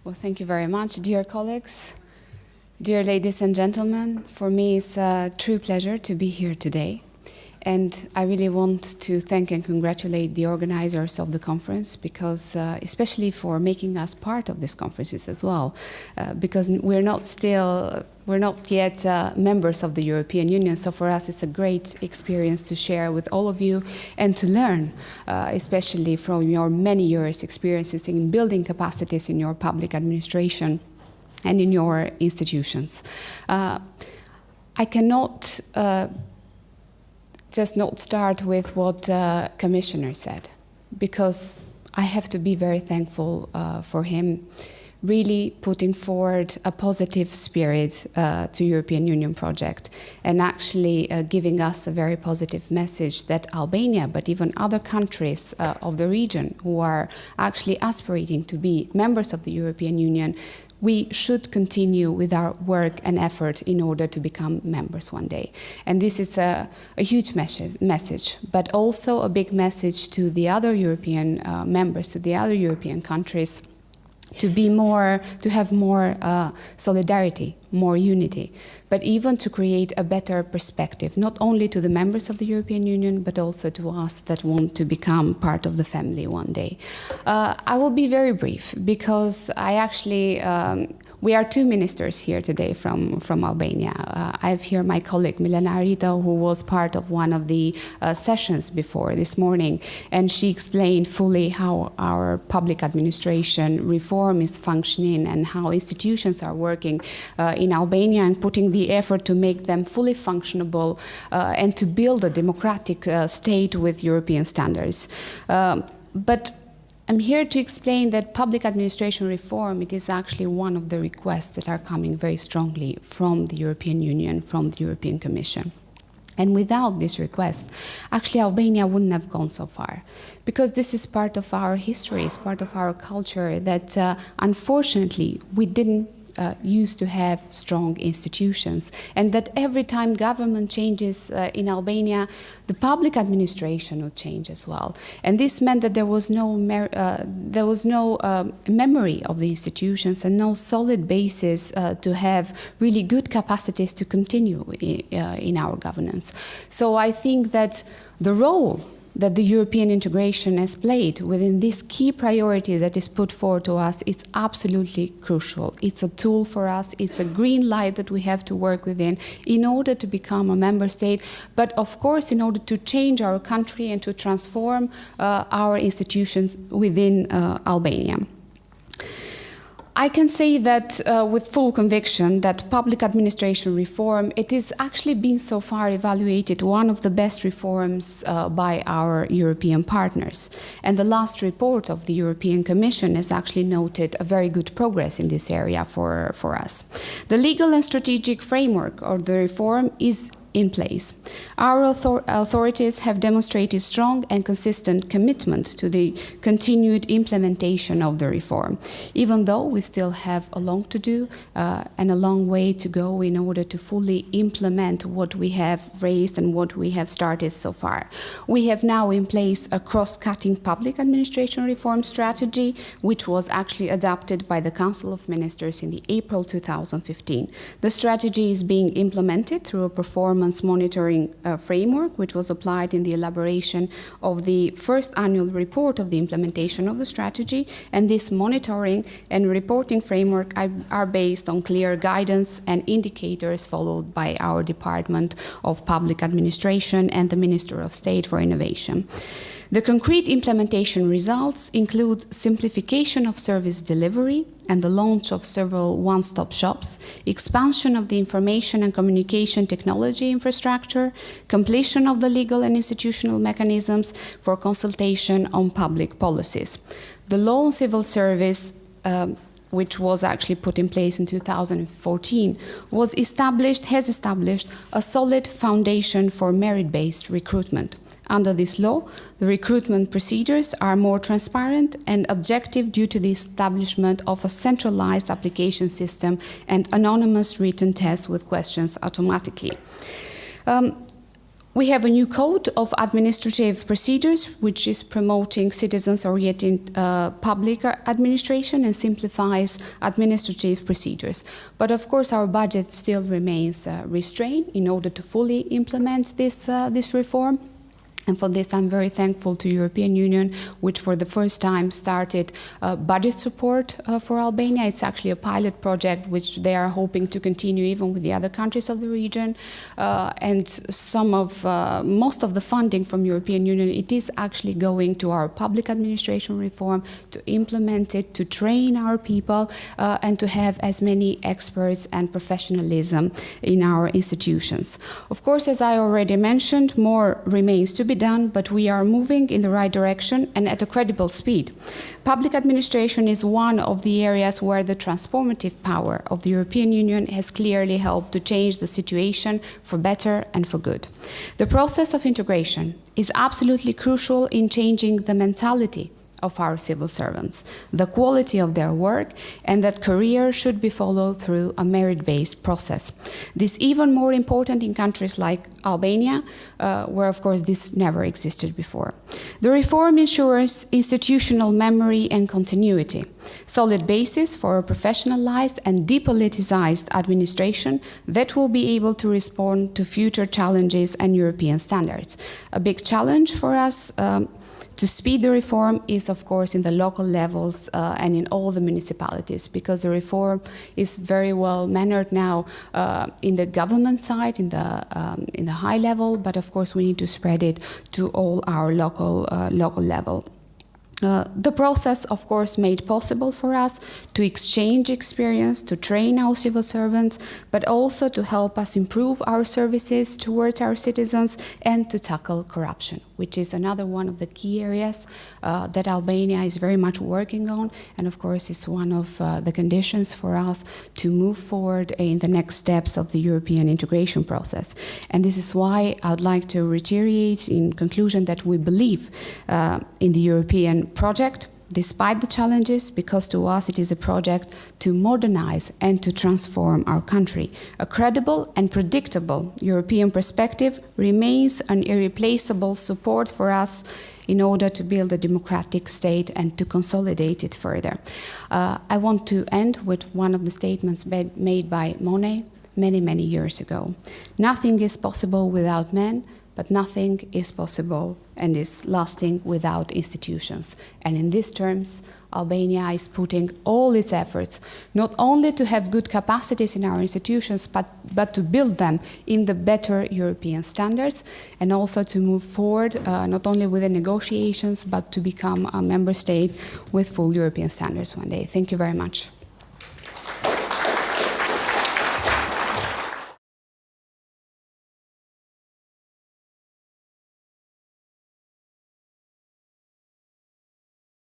Well, thank you very much, dear colleagues, dear ladies and gentlemen. For me, it's a true pleasure to be here today. And I really want to thank and congratulate the organizers of the conference, because especially for making us part of these conferences as well, because we're not yet members of the European Union. So for us, it's a great experience to share with all of you and to learn, especially from your many years' experiences in building capacities in your public administration and in your institutions. I cannot just not start with what Commissioner said, because I have to be very thankful for him really putting forward a positive spirit to European Union project and actually giving us a very positive message that Albania, but even other countries of the region who are actually aspirating to be members of the European Union, we should continue with our work and effort in order to become members one day. And this is a huge message, but also a big message to the other European members, to the other European countries, to have more solidarity, more unity, but even to create a better perspective, not only to the members of the European Union, but also to us that want to become part of the family one day. I will be very brief, because I actually, we are two ministers here today from Albania. I have here my colleague Milena Arito, who was part of one of the sessions before this morning, and she explained fully how our public administration reform is functioning and how institutions are working in Albania and putting the effort to make them fully functionable and to build a democratic state with European standards. But I'm here to explain that public administration reform, it is actually one of the requests that are coming very strongly from the European Union, from the European Commission. And without this request, actually Albania wouldn't have gone so far, because this is part of our history, it's part of our culture that unfortunately we didn't used to have strong institutions, and that every time government changes in Albania, the public administration would change as well. And this meant that there was no memory of the institutions and no solid basis to have really good capacities to continue in our governance. So I think that the role that the European integration has played within this key priority that is put forward to us, it's absolutely crucial. It's a tool for us, it's a green light that we have to work within in order to become a member state, but of course in order to change our country and to transform our institutions within Albania. I can say that with full conviction that public administration reform, it is actually been so far evaluated one of the best reforms by our European partners. And the last report of the European Commission has actually noted a very good progress in this area for us. The legal and strategic framework of the reform is in place. Our authorities have demonstrated strong and consistent commitment to the continued implementation of the reform, even though we still have a long to do and a long way to go in order to fully implement what we have raised and what we have started so far. We have now in place a cross-cutting public administration reform strategy, which was actually adopted by the Council of Ministers in the April 2015. The strategy is being implemented through a performance monitoring framework, which was applied in the elaboration of the first annual report of the implementation of the strategy. And this monitoring and reporting framework are based on clear guidance and indicators followed by our Department of Public Administration and the Minister of State for Innovation. The concrete implementation results include simplification of service delivery and the launch of several one-stop shops, expansion of the information and communication technology infrastructure, completion of the legal and institutional mechanisms for consultation on public policies. The law on civil service which was actually put in place in 2014, has established a solid foundation for merit-based recruitment. Under this law, the recruitment procedures are more transparent and objective due to the establishment of a centralized application system and anonymous written tests with questions automatically. We have a new code of administrative procedures, which is promoting citizens-oriented public administration and simplifies administrative procedures. But of course, our budget still remains restrained in order to fully implement this reform. And for this, I'm very thankful to the European Union, which for the first time started budget support for Albania. It's actually a pilot project which they are hoping to continue even with the other countries of the region. And most of the funding from European Union, it is actually going to our public administration reform, to implement it, to train our people, and to have as many experts and professionalism in our institutions. Of course, as I already mentioned, more remains to be done, but we are moving in the right direction and at a credible speed. Public administration is one of the areas where the transformative power of the European Union has clearly helped to change the situation for better and for good. The process of integration is absolutely crucial in changing the mentality of our civil servants, the quality of their work, and that career should be followed through a merit-based process. This is even more important in countries like Albania, where of course this never existed before. The reform ensures institutional memory and continuity, solid basis for a professionalized and depoliticized administration that will be able to respond to future challenges and European standards. A big challenge for us to speed the reform is, of course, in the local levels and in all the municipalities, because the reform is very well mannered now in the government side, in the high level, but of course we need to spread it to all our local level. The process, of course, made possible for us to exchange experience, to train our civil servants, but also to help us improve our services towards our citizens and to tackle corruption, which is another one of the key areas that Albania is very much working on. And of course, it's one of the conditions for us to move forward in the next steps of the European integration process. And this is why I'd like to reiterate in conclusion that we believe in the European project, despite the challenges, because to us it is a project to modernize and to transform our country. A credible and predictable European perspective remains an irreplaceable support for us in order to build a democratic state and to consolidate it further. I want to end with one of the statements made by Monet many years ago. Nothing is possible without men, but nothing is possible and is lasting without institutions. And in these terms, Albania is putting all its efforts, not only to have good capacities in our institutions, but to build them in the better European standards, and also to move forward, not only with the negotiations, but to become a member state with full European standards one day. Thank you very much.